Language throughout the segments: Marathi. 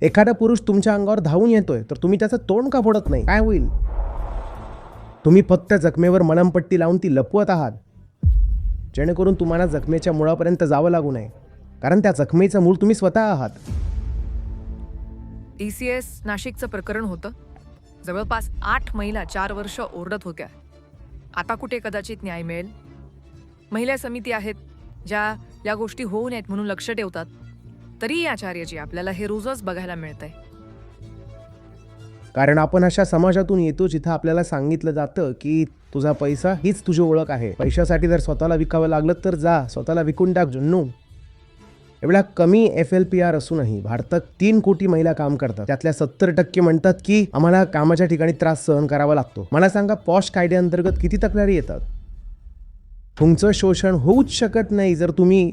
एखादा पुरुष तुमच्या अंगावर धावून येतोय तर तुम्ही त्याचं तोंड का फोडत नाही? काय होईल? तुम्ही फक्त जखमेवर मलमपट्टी लावून ती लपवत आहात, जेणेकरून तुम्हाला जखमेच्या मुळापर्यंत जावं लागू नये, कारण त्या जखमेचं मूळ तुम्ही स्वतः आहात. TCS नाशिकचं प्रकरण होतं. जवळपास 8 महिला 4 वर्ष ओरडत होत्या. आता कुठे कदाचित न्याय मिळेल. महिला समिती आहेत ज्या या गोष्टी होऊ नयेत म्हणून लक्ष ठेवतात. तरी आचार्यजी आपल्याला हे रोजच बघायला मिळतंय. कारण आपण अशा समाजातून येतो जिथं आपल्याला सांगितलं जातं की तुझा पैसा हीच तुझी ओळख आहे. पैशासाठी जर स्वतःला विकावं लागलं तर जा, स्वतःला विकून टाक जुन्नू. एवढ्या कमी FLPR असूनही भारतात 3 कोटी महिला काम करतात. त्यातल्या 70% म्हणतात की आम्हाला कामाच्या ठिकाणी त्रास सहन करावा लागतो. मला सांगा, पॉश कायद्याअंतर्गत किती तक्रारी येतात? तुमचं शोषण होऊच शकत नाही जर तुम्ही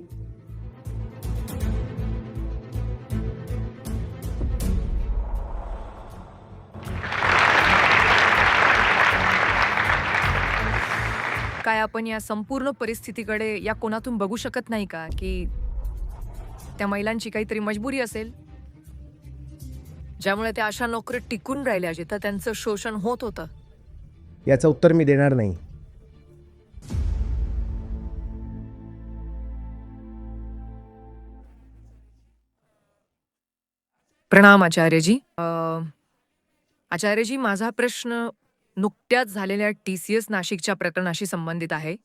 काय आपण या संपूर्ण परिस्थितीकडे या कोणातून बघू शकत नाही का की त्या महिलांची काहीतरी मजबुरी असेल ज्यामुळे त्या अशा नोकरीत टिकून राहिल्या जिथं त्यांचं शोषण होत होतं? याचं उत्तर मी देणार नाही. प्रणाम आचार्यजी. आचार्यजी, माझा प्रश्न नुकत्याच झालेल्या TCS नाशिकच्या प्रकरणाशी संबंधित आहे.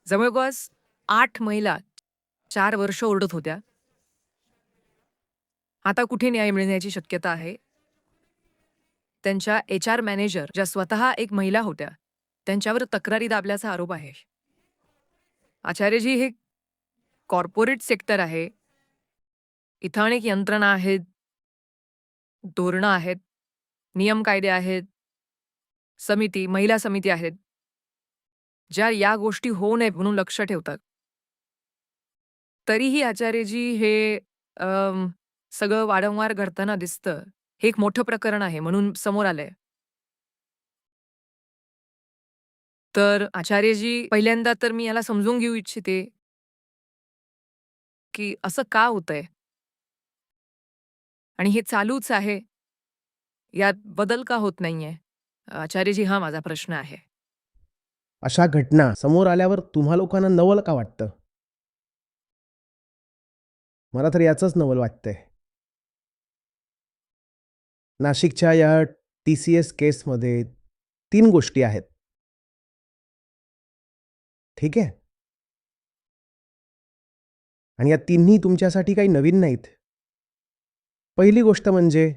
जवळपास 8 महिला 4 वर्ष ओरडत होत्या. आता कुठे न्याय मिळण्याची शक्यता आहे? त्यांच्या HR मॅनेजर, ज्या स्वतः एक महिला होत्या, त्यांच्यावर तक्रारी दाबल्याचा आरोप आहे. आचार्यजी, हे कॉर्पोरेट सेक्टर आहे. इथं अनेक यंत्रणा आहेत, धोरणं आहेत, नियम कायदे आहेत, महिला समिती आहेत, ज्या या गोष्टी होऊ नयेत म्हणून लक्ष ठेवतात. तरीही आचार्यजी हे सगळं वारंवार घडताना दिसतं. हे एक मोठं प्रकरण आहे म्हणून समोर आलंय. तर आचार्यजी, पहिल्यांदा तर मी याला समजून घेऊ इच्छिते की असं का होतंय आणि हे चालूच आहे, यात बदल का होत नाहीये? आचार्यजी, हा माझा प्रश्न आहे. अशा घटना समोर आल्यावर तुम्हा लोकांना नवल का वाटतं? मला तर याचंच नवल वाटतंय. नाशिकच्या या TCS केसमध्ये 3 गोष्टी आहेत. ठीक आहे? आणि या तिन्ही तुमच्यासाठी काही नवीन नाहीत. पहिली गोष्ट म्हणजे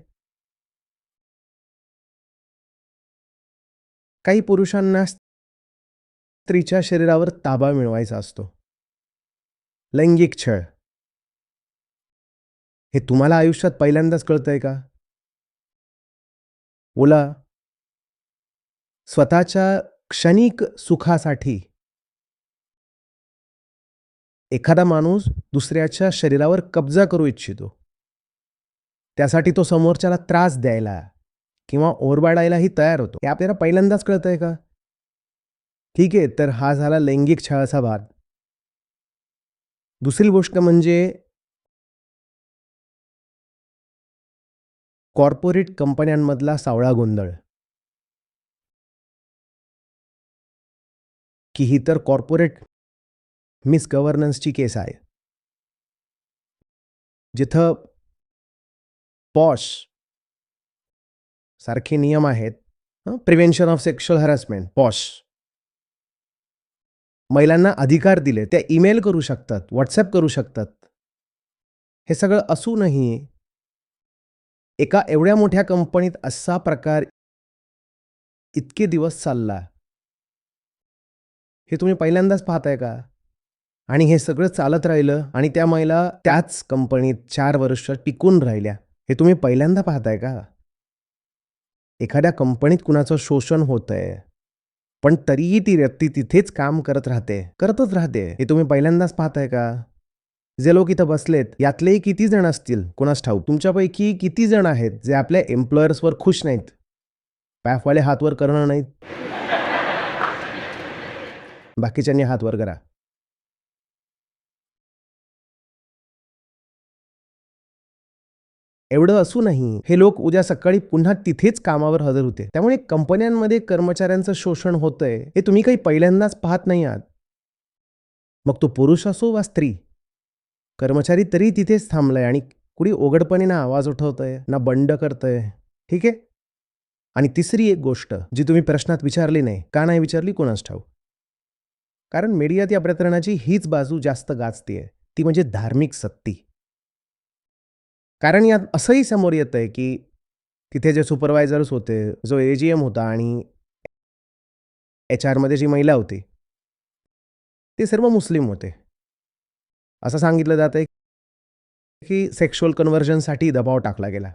काही पुरुषांना स्त्रीच्या शरीरावर ताबा मिळवायचा असतो. लैंगिक छळ. हे तुम्हाला आयुष्यात पहिल्यांदाच कळतंय का? बोला. स्वतःच्या क्षणिक सुखासाठी एखादा माणूस दुसऱ्याच्या शरीरावर कब्जा करू इच्छितो. त्यासाठी तो समोरच्याला त्रास द्यायला किंवा ओरबाडायलाही तयार होतो. हे आपल्याला पहिल्यांदाच कळतंय का? ठीक आहे, तर हा झाला लैंगिक छळाचा भाग. दुसरी गोष्ट म्हणजे कॉर्पोरेट कंपन्यांमधला सावळा गोंधळ. की ही तर कॉर्पोरेट मिसगव्हर्नन्सची केस आहे. जिथं पॉश सारखे नियम आहेत. Prevention of sexual harassment, posh. महिलांना अधिकार दिले, त्या ईमेल करू शकतात, व्हॉट्सॲप करू शकतात. हे सगळं असूनही एका एवढ्या मोठ्या कंपनीत असा प्रकार इतके दिवस चालला, हे तुम्ही पहिल्यांदाच पाहताय का? आणि हे सगळं चालत राहिलं आणि त्या महिला त्याच कंपनीत 4 वर्ष टिकून राहिल्या. हे तुम्ही पहिल्यांदा पाहताय का? एखाद्या कंपनीत कुणाचं शोषण होतंय, पण तरीही ती व्यक्ती तिथेच काम करतच राहते. हे तुम्ही पहिल्यांदाच पाहताय का? जे लोक इथं बसलेत, यातलेही किती जण असतील कोणास ठाऊक. तुमच्यापैकी किती जण आहेत जे आपल्या एम्प्लॉयर्सवर खुश नाहीत? पॅफवाले हात वर करणार नाहीत. बाकीच्यांनी हात वर करा. एवढं असूनही हे लोक उद्या सकाळी पुन्हा तिथेच कामावर हजर होते. त्यामुळे कंपन्यांमध्ये कर्मचाऱ्यांचं शोषण होतंय हे तुम्ही काही पहिल्यांदाच पाहत नाही आहात. मग तो पुरुष असो वा स्त्री, कर्मचारी तरी तिथेच थांबलाय आणि कुणी उघडपणे ना आवाज उठवतंय ना बंड करतंय. ठीक आहे. आणि तिसरी एक गोष्ट जी तुम्ही प्रश्नात विचारली नाही, का नाही विचारली कोणास ठाऊक. कारण मीडियात या प्रकरणाची हीच बाजू जास्त गाजतेय, ती म्हणजे धार्मिक सक्ती. कारण यात असंही समोर येतंय की तिथे जे सुपरवायझर्स होते, जो एजीएम होता आणि HR मध्ये जी महिला होती, ते सर्व मुस्लिम होते. असं सांगितलं जातंय की सेक्शुअल कन्व्हर्जनसाठी दबाव टाकला गेला.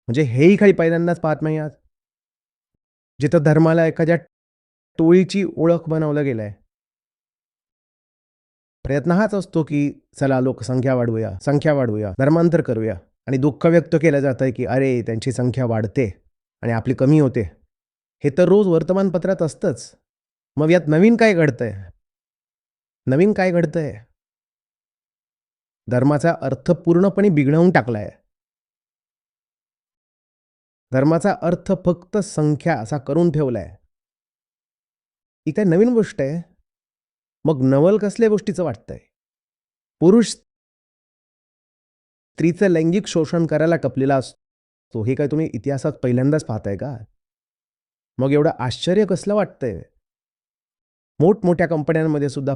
म्हणजे हेही काही पहिल्यांदाच पाहत नाही आहात. जिथं धर्माला एखाद्या टोळीची ओळख बनवलं गेलंय. प्रयत्न हाच असतो की चला लोकसंख्या वाढवूया, संख्या वाढवूया, धर्मांतर करूया आणि दुःख व्यक्त केलं जातंय की अरे त्यांची संख्या वाढते आणि आपली कमी होते. हे तर रोज वर्तमानपत्रात असतंच. मग यात नवीन काय घडतंय? नवीन काय घडतंय? धर्माचा अर्थ पूर्णपणे बिघडवून टाकलाय. धर्माचा अर्थ फक्त संख्या असा करून ठेवलाय. ही काय नवीन गोष्ट आहे? मग नवल कसल्या गोष्टीचं वाटतंय? पुरुष स्त्रीचं लैंगिक शोषण करायला कपलेला असतो हे काय तुम्ही इतिहासात पहिल्यांदाच पाहताय का? मग एवढं आश्चर्य कसलं वाटतंय? मोठमोठ्या कंपन्यांमध्ये सुद्धा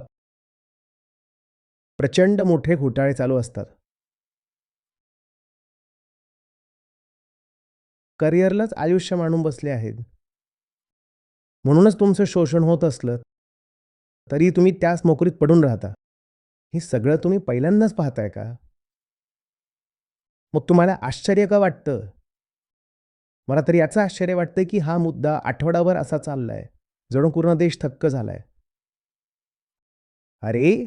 प्रचंड मोठे घोटाळे चालू असतात. करिअरलाच आयुष्य मानून बसले आहेत. म्हणूनच तुमचं शोषण होत असलं तरी तुम्ही त्याच नोकरीत पडून राहता. हे सगळं तुम्ही पहिल्यांदाच पाहताय का? मग तुम्हाला आश्चर्य का वाटतं? मला तर याचं आश्चर्य वाटतं की हा मुद्दा आठवडाभर असा चाललाय, जणू पूर्ण देश थक्क झालाय. अरे,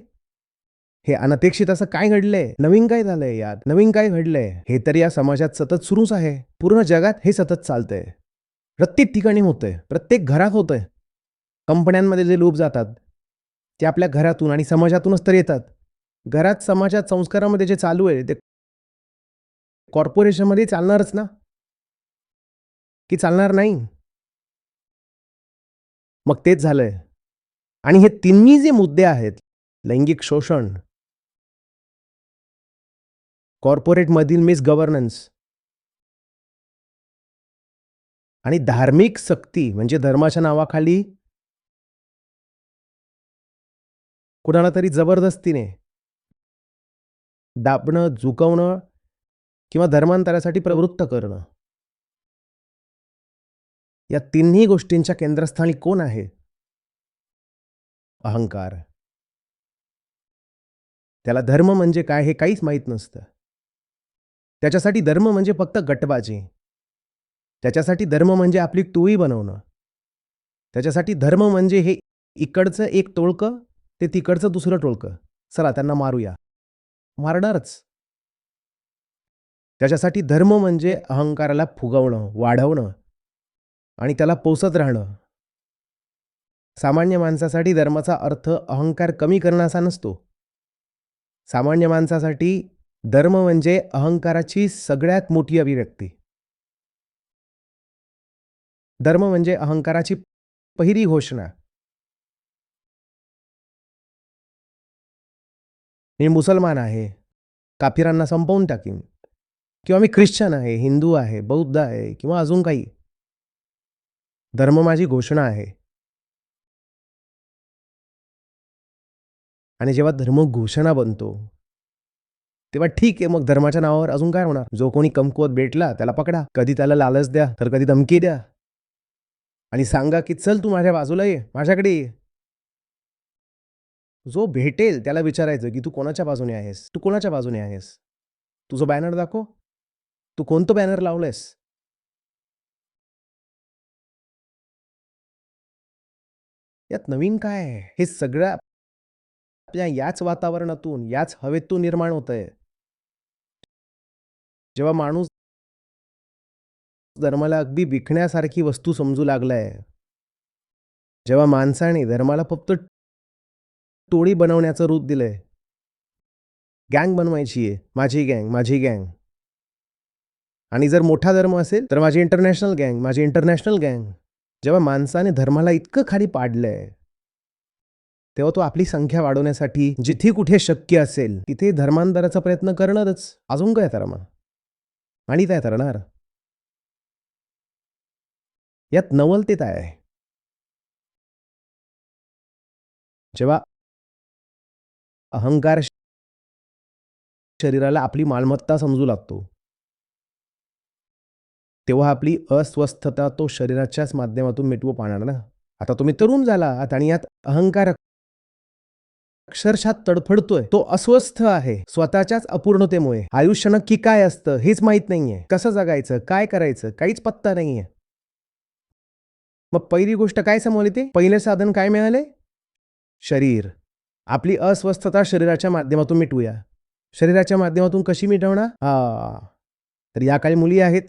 हे अनपेक्षित असं काय घडलंय? नवीन काय झालंय यात? नवीन काय घडलंय? हे तर या समाजात सतत सुरूच आहे. पूर्ण जगात हे सतत चालतंय. प्रत्येक ठिकाणी होतंय. प्रत्येक घरात होतंय. कंपन्यांमध्ये जे लोक जातात, ते आपल्या घरातून आणि समाजातूनच तर येतात. घरात, समाजात, संस्कारामध्ये जे चालू आहे, ते कॉर्पोरेशनमध्ये चालणारच ना? की चालणार नाही? मग तेच झालंय. आणि हे तिन्ही जे मुद्दे आहेत, लैंगिक शोषण, कॉर्पोरेटमधील मिसगव्हर्नन्स आणि धार्मिक सक्ती म्हणजे धर्माच्या नावाखाली कुणाला तरी जबरदस्तीने दाबणं, झुकवणं किंवा धर्मांतरासाठी प्रवृत्त करणं. या तिन्ही गोष्टींच्या केंद्रस्थानी कोण आहे? अहंकार. त्याला धर्म म्हणजे काय हे काहीच माहीत नसतं. त्याच्यासाठी धर्म म्हणजे फक्त गटबाजी. त्याच्यासाठी धर्म म्हणजे आपली टोळी बनवणं. त्याच्यासाठी धर्म म्हणजे हे इकडचं एक टोळकं, ते तिकडचं दुसरं टोळकं. चला त्यांना मारूया. मारणारच. त्याच्यासाठी धर्म म्हणजे अहंकाराला फुगवणं, वाढवणं आणि त्याला पोसत राहणं. सामान्य माणसासाठी धर्माचा अर्थ अहंकार कमी करणं असा नसतो. सामान्य माणसासाठी धर्म म्हणजे अहंकाराची सगळ्यात मोठी अभिव्यक्ती. धर्म म्हणजे अहंकाराची पहिली घोषणा. मी मुसलमान आहे, काफिरांना संपवून टाकीन. किंवा मी ख्रिश्चन आहे, हिंदू आहे, बौद्ध आहे किंवा अजून काही. धर्म माझी घोषणा आहे. आणि जेव्हा धर्म घोषणा बनतो, तेव्हा ठीक आहे, मग धर्माच्या नावावर अजून काय होणार? जो कोणी कमकुवत भेटला त्याला पकडा. कधी त्याला लालच द्या, तर कधी धमकी द्या. आणि सांगा की चल तू माझ्या बाजूला ये, माझ्याकडे ये. जो भेटेल त्याला विचारायचं की तू कोणाच्या बाजूने आहेस? तू कोणाच्या बाजूने आहेस? तुझं बॅनर दाखव. तू कोणतं बॅनर लावलंयस? यात नवीन काय आहे? हे सगळं आपल्या याच वातावरणातून, याच हवेतून निर्माण होतंय. जेव्हा माणूस धर्माला अगदी विकण्यासारखी वस्तू समजू लागलाय. जेव्हा माणसाने धर्माला फक्त टोळी बनवण्याचं रूप दिलंय. गँग बनवायची आहे. माझी गँग, माझी गँग. आणि जर मोठा धर्म असेल तर माझी इंटरनॅशनल गँग, माझी इंटरनॅशनल गँग. जेव्हा माणसाने धर्माला इतकं खाली पाडलंय, तेव्हा तो आपली संख्या वाढवण्यासाठी जिथे कुठे शक्य असेल तिथे धर्मांतराचा प्रयत्न करणारच. अजून काय तर मग आणि काय करणार? यात नवलतेत आहे. जेव्हा अहंकार शरीराला आपली मालमत्ता समजू लागतो, तेव्हा आपली अस्वस्थता तो शरीराच्याच माध्यमातून मिटवू पाहणार ना. आता तुम्ही तरुण झाला आहात आणि यात अहंकार अक्षरशः तडफडतोय. तो अस्वस्थ आहे स्वतःच्याच अपूर्णतेमुळे. आयुष्य नक्की काय असतं हेच माहीत नाहीये. कसं जगायचं, काय करायचं, काहीच पत्ता नाहीये. मग पहिली गोष्ट काय समोर येते? पहिले साधन काय मिळाले? शरीर. आपली अस्वस्थता शरीराच्या माध्यमातून मिटवूया. शरीराच्या माध्यमातून कशी मिटवणार? तर या काही मुली आहेत,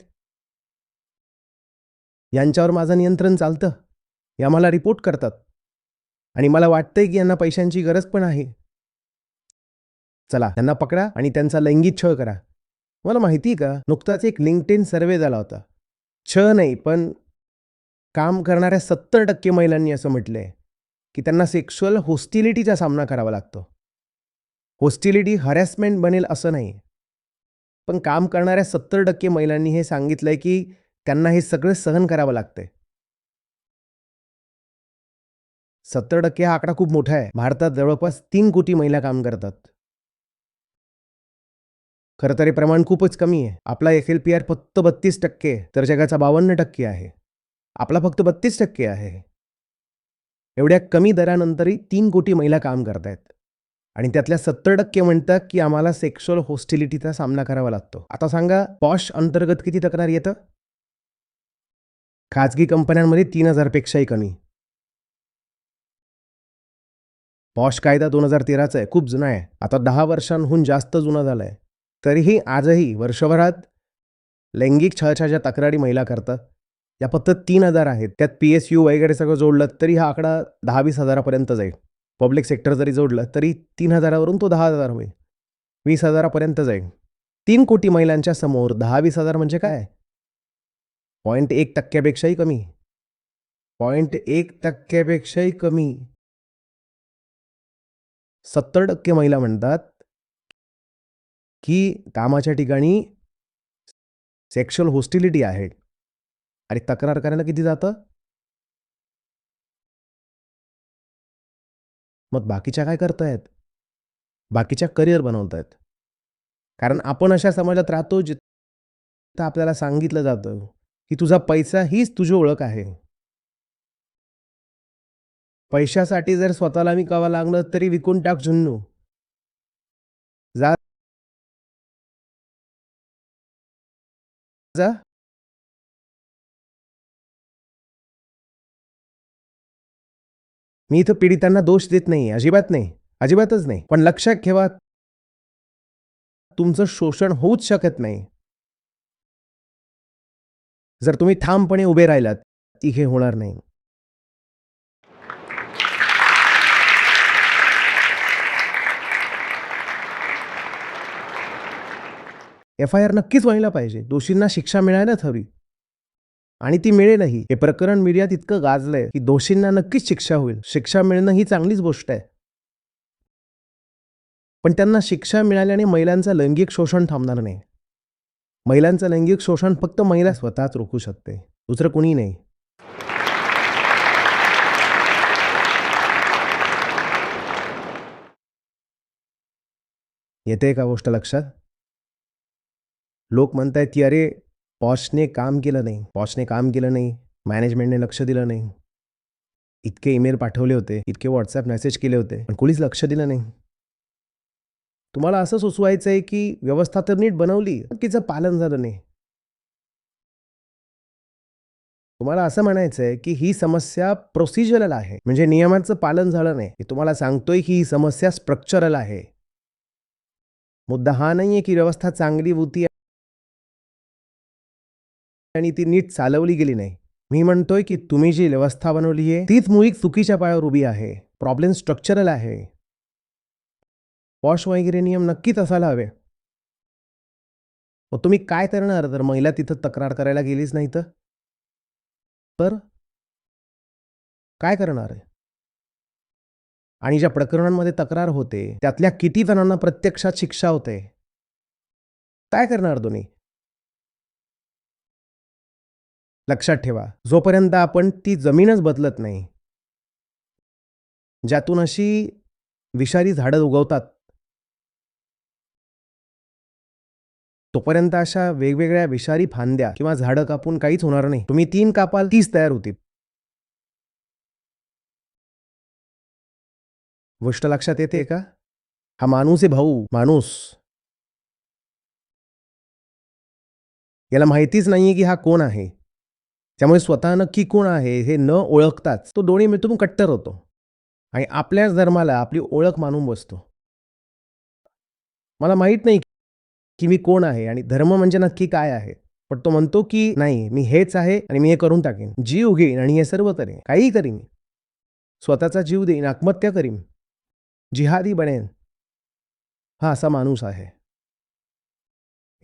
यांच्यावर माझं नियंत्रण चालतं. या मला रिपोर्ट करतात आणि मला वाटतंय की यांना पैशांची गरज पण आहे. चला त्यांना पकडा आणि त्यांचा लैंगिक छळ करा. मला माहिती आहे का, नुकताच एक लिंक्डइन सर्वे झाला होता. छळ नाही, पण काम करणाऱ्या 70% महिलांनी असं म्हटलंय की त्यांना सेक्शुअल होस्टिलिटीचा सामना करावा लागतो. होस्टिलिटी हॅरॅसमेंट बनेल असं नाही, पण काम करणाऱ्या 70% महिलांनी हे सांगितलंय की त्यांना हे सगळं सहन करावं लागतंय. 70% हा आकडा खूप मोठा आहे. भारतात जवळपास 3 कोटी महिला काम करतात. खरं तर हे प्रमाण खूपच कमी आहे. आपला FLPR फक्त 32% आहे, तर जगाचा 52% आहे. आपला फक्त 32% आहे. एवढ्या कमी दरानंतरही 3 कोटी महिला काम करतायत आणि त्यातल्या 70% म्हणतात की आम्हाला सेक्शुअल होस्टिलिटीचा सामना करावा लागतो. आता सांगा, पॉश अंतर्गत किती तक्रार येतं? खाजगी कंपन्यांमध्ये 3000 पेक्षाही कमी. पॉश कायदा 2013चा आहे, खूप जुना आहे. आता 10 वर्षांहून जास्त जुना झालाय. तरीही आजही वर्षभरात लैंगिक छळाच्या ज्या तक्रारी महिला करतात, या फक्त 3000 आहेत. त्यात PSU वगैरे सगळं जोडलं तरी हा आकडा 10-20 हजारापर्यंत जाईल. पब्लिक सेक्टर जरी जोडलं तरी 3000 वरून तो 10,000 होईल. 20,000 पर्यंत जाईल. 3 कोटी महिलांच्या समोर 10-20 हजार म्हणजे काय? 0.1% पेक्षाही कमी. 0.1% पेक्षाही कमी. 70% महिला म्हणतात की कामाच्या ठिकाणी सेक्शुअल होस्टिलिटी आहे आणि तक्रार करायला किती जातं? मग बाकीच्या काय करतायत? बाकीच्या करिअर बनवतायत. कारण आपण अशा समाजात राहतो जिथं आपल्याला सांगितलं जातं की तुझा पैसा हीच तुझी ओळख आहे. पैशासाठी जर स्वतःला विकावं लागलं तरी विकून टाक झुन्नू. जा जा. मी इथं पीडितांना दोष देत नाही, अजिबात नाही, अजिबातच नाही. पण लक्षात ठेवा, तुमचं शोषण होऊच शकत नाही जर तुम्ही ठामपणे उभे राहिलात. ती हे होणार नाही. FIR नक्कीच व्हायला पाहिजे. दोषींना शिक्षा मिळायलाच हवी आणि ती मिळेलही. हे प्रकरण मीडियात इतकं गाजलंय की दोषींना नक्कीच शिक्षा होईल. शिक्षा मिळणं ही चांगलीच गोष्ट आहे. पण त्यांना शिक्षा मिळाल्याने महिलांचं लैंगिक शोषण थांबणार नाही. महिलांचं लैंगिक शोषण फक्त महिला स्वतःच रोखू शकते, दुसरं कुणी नाही. येते का गोष्ट लक्षात? लोक म्हणतायत की अरे पॉशने काम केलं नाही, पॉशने काम केलं नाही, मॅनेजमेंटने लक्ष दिलं नाही. इतके ईमेल पाठवले होते, इतके व्हॉट्सॲप मेसेज केले होते, पण कोणीच लक्ष दिलं नाही. तुम्हाला असं सुचवायचं आहे की व्यवस्था तर नीट बनवली, तिचं पालन झालं नाही. तुम्हाला असं म्हणायचं आहे की ही समस्या प्रोसिजरल आहे, म्हणजे नियमांचं पालन झालं नाही. मी तुम्हाला सांगतोय की ही समस्या स्ट्रक्चरल आहे. मुद्दा हा नाहीये की व्यवस्था चांगली होती आणि ती नीट चालवली गेली नाही. मी म्हणतोय की तुम्ही जी व्यवस्था बनवली आहे तीच मुळी चुकीच्या पायावर उभी आहे. प्रॉब्लेम स्ट्रक्चरल आहे. पॉश वगैरे नियम नक्कीच असायला हवे. मग तुम्ही काय करणार तर महिला तिथं तक्रार करायला गेलीच नाही तर? तर काय करणार आहे? आणि ज्या प्रकरणांमध्ये तक्रार होते, त्यातल्या किती जणांना प्रत्यक्षात शिक्षा होते? काय करणार तुम्ही? लक्षात ठेवा, जोपर्यंत आपण ती जमीनच बदलत नाही, ज्यातून अशी विषारी झाडं उगवतात, तोपर्यंत अशा वेगवेगळ्या विषारी फांद्या किंवा झाडं कापून काहीच होणार नाही. तुम्ही 3 कापाल 30 तयार होतील. गोष्ट लक्षात येते का? हा माणूस आहे भाऊ, माणूस. याला माहितीच नाहीये की हा कोण आहे. त्यामुळे स्वतः नक्की कोण आहे हे न ओळखताच तो दोन्ही मिळून कट्टर होतो आणि आपल्याच धर्माला आपली ओळख मानून बसतो. मला माहीत नाही की मी कोण आहे आणि धर्म म्हणजे नक्की काय आहे. पण तो म्हणतो की नाही मी हेच आहे आणि मी हे करून टाकेन. जीव घेईन आणि हे सर्व करेन. काहीही करीन. स्वतःचा जीव देईन, आत्महत्या करीन, जिहादी बनेन. हा असा माणूस आहे.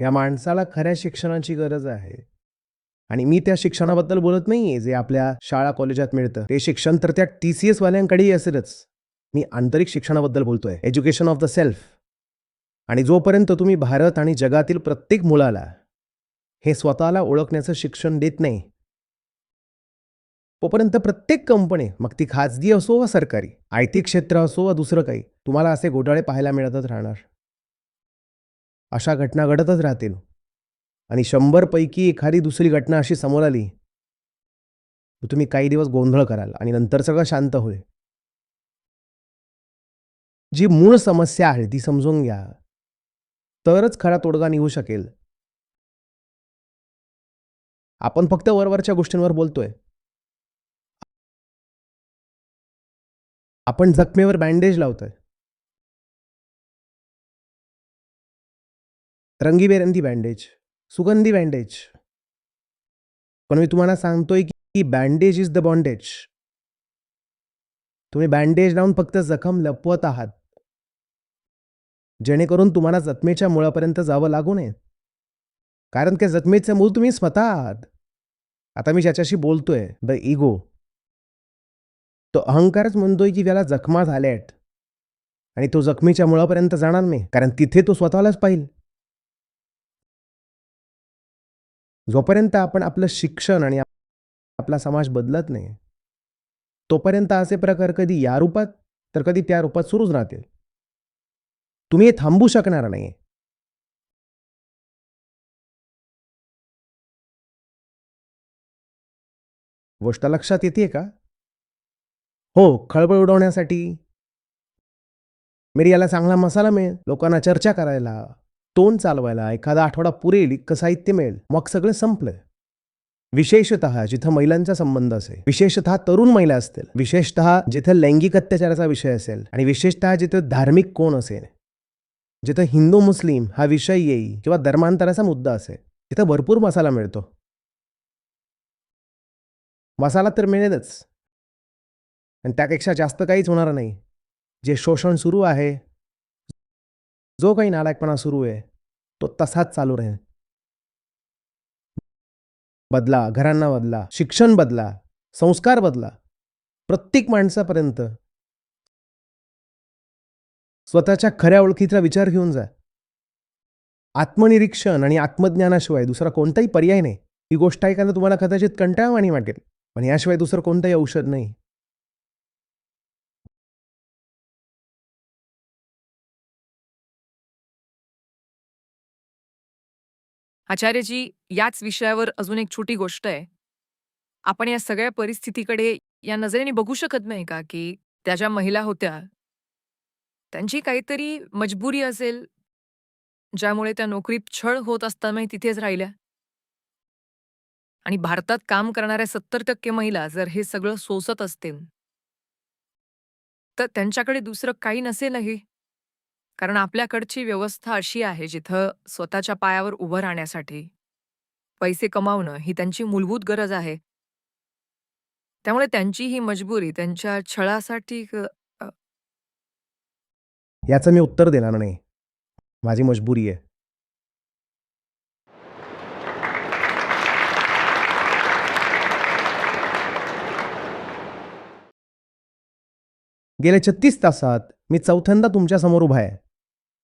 या माणसाला खऱ्या शिक्षणाची गरज आहे. आणि मी त्या शिक्षणाबद्दल बोलत नाहीये जे आपल्या शाळा कॉलेजात मिळतं. ते शिक्षण तर त्या TCS वाल्यांकडेही असेलच. मी आंतरिक शिक्षणाबद्दल बोलतोय. Education of the self. आणि जोपर्यंत तुम्ही भारत आणि जगातील प्रत्येक मुलाला हे स्वतःला ओळखण्याचं शिक्षण देत नाही, तोपर्यंत प्रत्येक कंपनी, मग ती खाजगी असो वा सरकारी, IT क्षेत्र असो वा दुसरं काही, तुम्हाला असे घोटाळे पाहायला मिळतच राहणार. अशा घटना घडतच राहतील. आणि 100 पैकी एखादी दुसरी घटना अशी समोर आली, तर तुम्ही काही दिवस गोंधळ कराल आणि नंतर सगळं शांत होईल. जी मूळ समस्या आहे ती समजून घ्या. तरच खरा तोडगा निघू शकेल. आपण फक्त वरवरच्या गोष्टींवर बोलतोय. आपण जखमेवर बँडेज लावतोय. रंगीबेरंगी बँडेज, सुगंधी बँडेज. पण मी तुम्हाला सांगतोय की बँडेज इज द बॉन्डेज. तुम्ही बँडेज लावून फक्त जखम लपवत आहात. जेणेकरून तुम्हाला जखमेच्या मुळापर्यंत जावं लागू नये. कारण त्या जखमेचं मूळ तुम्ही स्वतः आहात. आता मी ज्याच्याशी बोलतोय, द इगो, तो अहंकारच म्हणतोय की त्याला जखमा झाल्यात आणि तो जखमीच्या मुळापर्यंत जाणार नाही. कारण तिथे तो स्वतःलाच पाहिल. जोपर्यंत आपण आपलं शिक्षण आणि आपला समाज बदलत नाही, तोपर्यंत असे प्रकार कधी या रूपात तर कधी त्या रूपात सुरूच राहतील. तुम्ही हे थांबू शकणार नाही. गोष्ट लक्षात येते का? हो, खळबळ उडवण्यासाठी मीडियाला चांगला मसाला मिळेल, लोकांना चर्चा करायला, टोन चालवायला एखादा आठवडा पुरेल इतकं साहित्य मिळेल. मग सगळं संपलं. विशेषतः जिथं महिलांचा संबंध असेल, विशेषतः तरुण महिला असतील, विशेषतः जिथं लैंगिक अत्याचाराचा विषय असेल आणि विशेषतः जिथं धार्मिक कोण असेल, जिथं हिंदू मुस्लिम हा विषय येईल किंवा धर्मांतराचा मुद्दा असेल, तिथं भरपूर मसाला मिळतो. मसाला तर मिळेलच आणि त्यापेक्षा जास्त काहीच होणार नाही. जे शोषण सुरू आहे, जो काही नालायकपणा सुरू आहे, तो तसाच चालू राहील. बदला, घरांना बदला, शिक्षण बदला, संस्कार बदला. प्रत्येक माणसापर्यंत स्वतःच्या खऱ्या ओळखीचा विचार घेऊन जा. आत्मनिरीक्षण आणि आत्मज्ञानाशिवाय दुसरा कोणताही पर्याय नाही. ही गोष्ट ऐकायला तुम्हाला कदाचित कंटाळवाणी वाटेल, पण याशिवाय दुसरं कोणतंही औषध नाही. आचार्यजी, याच विषयावर अजून एक छोटी गोष्ट आहे. आपण या सगळ्या परिस्थितीकडे या नजरेने बघू शकत नाही का, की त्या ज्या महिला होत्या, त्यांची काहीतरी मजबुरी असेल, ज्यामुळे त्या नोकरीत छळ होत असतानाही तिथेच राहिल्या? आणि भारतात काम करणाऱ्या 70% महिला जर हे सगळं सोसत असतील, तर त्यांच्याकडे दुसरं काही नसेलही. कारण आपल्याकडची व्यवस्था अशी आहे, जिथं स्वतःच्या पायावर उभं राहण्यासाठी पैसे कमावणं ही त्यांची मूलभूत गरज आहे. त्यामुळे त्यांची ही मजबुरी त्यांच्या छळासाठी अ, याचं मी उत्तर देणार नाही. माझी मजबुरी आहे. गेल्या 36 तासात मी चौथ्यांदा तुमच्यासमोर उभा आहे.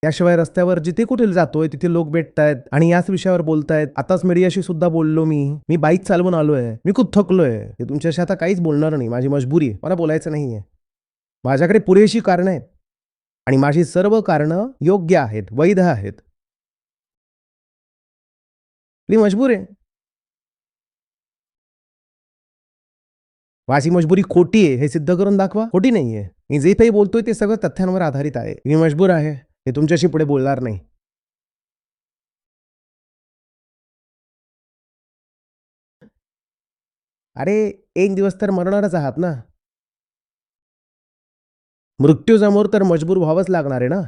त्याशिवाय रस्त्यावर जिथे कुठे जातोय तिथे लोक भेटतायत आणि याच विषयावर बोलतायत. आताच मीडियाशी सुद्धा बोललो मी. मी बाईक चालवून आलोय. मी खूप थकलोय. हे तुमच्याशी आता काहीच बोलणार नाही. माझी मजबुरी आहे. मला बोलायचं नाहीये. माझ्याकडे पुरेशी कारणं आहेत आणि माझी सर्व कारणं योग्य आहेत, वैध आहेत. मी मजबूर आहे. माझी मजबुरी खोटी आहे हे सिद्ध करून दाखवा. खोटी नाहीये. मी जे काही बोलतोय ते सगळं तथ्यांवर आधारित आहे. मी मजबूर आहे. हे तुमच्याशी पुढे बोलणार नाही. अरे, एक दिवस तर मरणारच आहात ना. मृत्यूसमोर तर मजबूर व्हावंच लागणार आहे ना.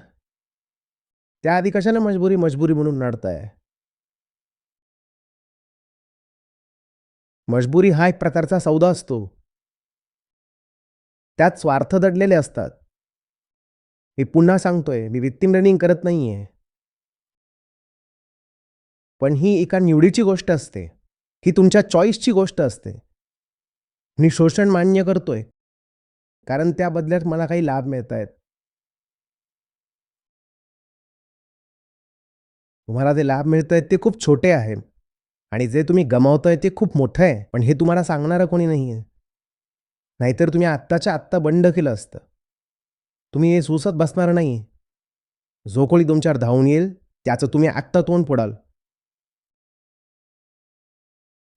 त्याआधी कशाला मजबुरी मजबुरी म्हणून नडताय. मजबुरी हा एक प्रकारचा सौदा असतो. त्यात स्वार्थ दडलेले असतात. मी पुन्हा सांगतोय, मी विक्टिम ब्लेमिंग करत नाहीये. पण ही एका निवडीची गोष्ट असते. ही तुमच्या चॉईसची गोष्ट असते. मी शोषण मान्य करतोय, कारण त्या बदल्यात मला काही लाभ मिळतायत. तुम्हाला जे लाभ मिळतायत ते खूप छोटे आहेत आणि जे तुम्ही गमावताय ते खूप मोठं आहे. पण हे तुम्हाला सांगणारं कोणी नाहीये. नाहीतर तुम्ही आत्ताच्या आत्ता बंड केलं असतं. तुम्ही हे सोसत बसणार नाही. जो कोणी तुमच्यावर धावून येईल त्याचं तुम्ही आत्ता तोंड फोडाल.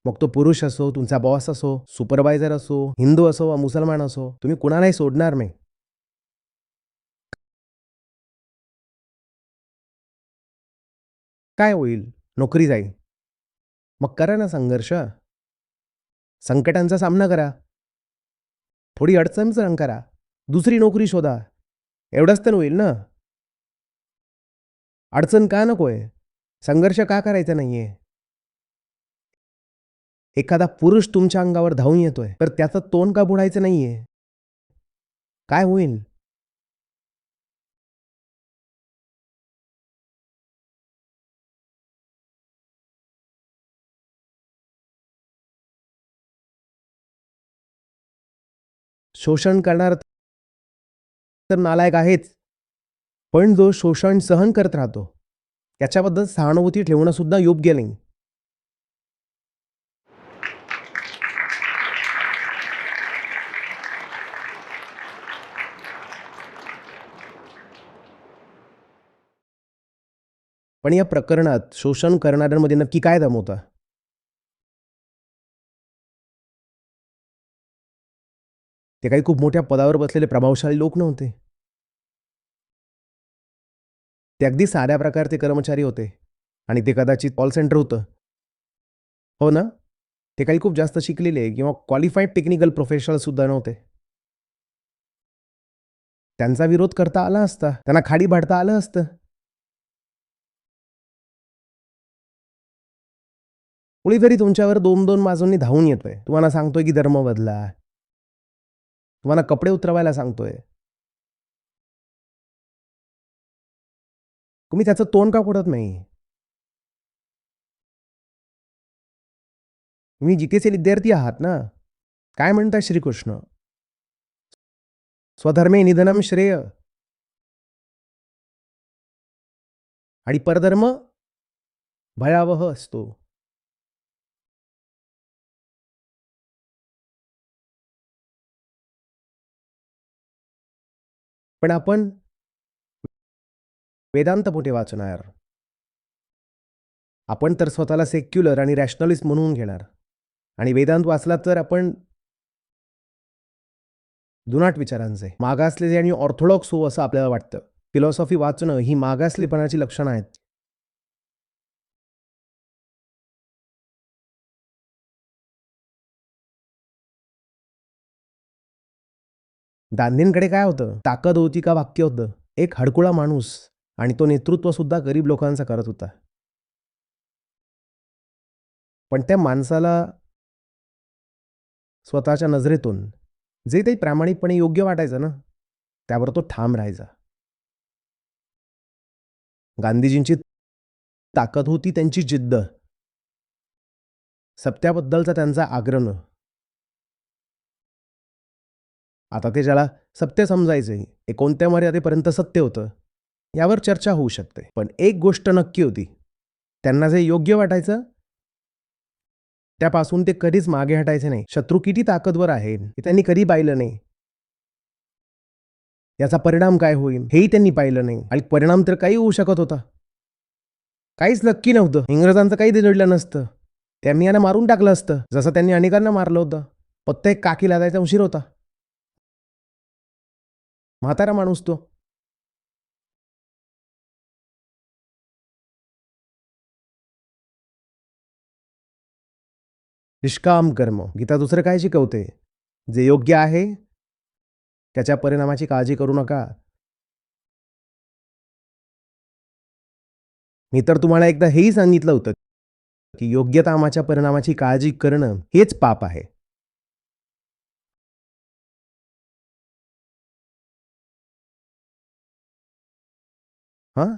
मग तो पुरुष असो, तुमचा बॉस असो, सुपरवायझर असो, हिंदू असो वा मुसलमान असो, तुम्ही कुणालाही सोडणार नाही. काय होईल? नोकरी जाईल. मग करा ना संघर्ष. संकटांचा सामना करा. थोडी अडचण सहन करा. दुसरी नोकरी शोधा. एवढंच तर होईल ना. अडचण का नकोय? संघर्ष का करायचा नाहीये? एखादा पुरुष तुमच्या अंगावर धावून येतोय, तर त्याचं तोंड का फोडायचं नाहीये? काय होईल? शोषण करणार तर नालायक आहेच. पण जो शोषण सहन करत राहतो, त्याच्याबद्दल सहानुभूती ठेवणं सुद्धा योग्य नाही. पण या प्रकरणात शोषण करणाऱ्यांमध्ये नक्की काय दम होता? ते काही खूप मोठ्या पदावर बसलेले प्रभावशाली लोक नव्हते. ते अगदी साध्या प्रकारचे कर्मचारी होते आणि ते कदाचित कॉल सेंटर होतं. हो ना? ते काही खूप जास्त शिकलेले किंवा क्वालिफाईड टेक्निकल प्रोफेशनल सुद्धा नव्हते. त्यांचा विरोध करता आला असता. त्यांना खाली पाडता आलं असतं. कुणीतरी तुमच्यावर 2-2 बाजूंनी धावून येतोय. तुम्हाला सांगतोय की धर्म बदला. तुम्हाला कपडे उतरवायला सांगतोय. तुम्ही त्याचं तोंड का फोडत नाही? तुम्ही जीकेचे विद्यार्थी आहात ना? काय म्हणताय श्रीकृष्ण? स्वधर्मे निधनम श्रेय आणि परधर्म भयावह असतो. पण आपण वेदांत कुठे वाचणार? आपण तर स्वतःला सेक्युलर आणि रॅशनलिस्ट म्हणून घेणार आणि वेदांत वाचला तर आपण जुनाट विचारांचे, मागासलेले आणि ऑर्थोडॉक्स हो असं आपल्याला वाटतं. फिलॉसॉफी वाचणं ही मागासलेपणाची लक्षणं आहेत. गांधींकडे काय होतं? ताकद होती का वाक्य होतं? एक हडकुळा माणूस आणि तो नेतृत्व सुद्धा गरीब लोकांचा करत होता. पण त्या माणसाला स्वतःच्या नजरेतून जे काही प्रामाणिकपणे योग्य वाटायचं ना, त्यावर तो ठाम राहायचा. गांधीजींची ताकद होती त्यांची जिद्द, सत्याबद्दलचा त्यांचा आग्रह. आता ते ज्याला सत्य समजायचे हे कोणत्या मर्यादेपर्यंत सत्य होतं यावर चर्चा होऊ शकते, पण एक गोष्ट नक्की होती, त्यांना जे योग्य वाटायचं त्यापासून ते कधीच मागे हटायचे नाही. शत्रू किती ताकदवर आहे हे त्यांनी कधी पाहिलं नाही. याचा परिणाम काय होईल हेही त्यांनी पाहिलं नाही. आणि परिणाम तर काही होऊ शकत होता, काहीच नक्की नव्हतं. इंग्रजांचं काही बिघडलं नसतं, त्यांनी यांना मारून टाकलं असतं जसं त्यांनी अनेकांना मारलं होतं. फक्त एक काकी लागायचा उशीर होता. म्हातारा माणूस तो. निष्काम कर्म गीता दुसरं काय शिकवते? जे योग्य आहे त्याच्या परिणामाची काळजी करू नका. मी तर तुम्हाला एकदा हेही सांगितलं होतं की योग्य कामाच्या परिणामाची काळजी करणं हेच पाप आहे. हां,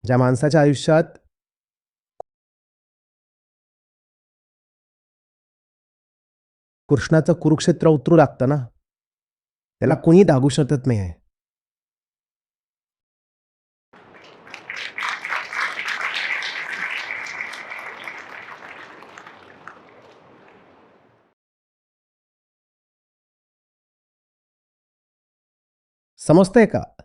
ज्या माणसाच्या आयुष्यात कृष्णाचं कुरुक्षेत्र उतरू लागतं ना, त्याला कोणी दागू शकत नाही आहे. समजतंय का?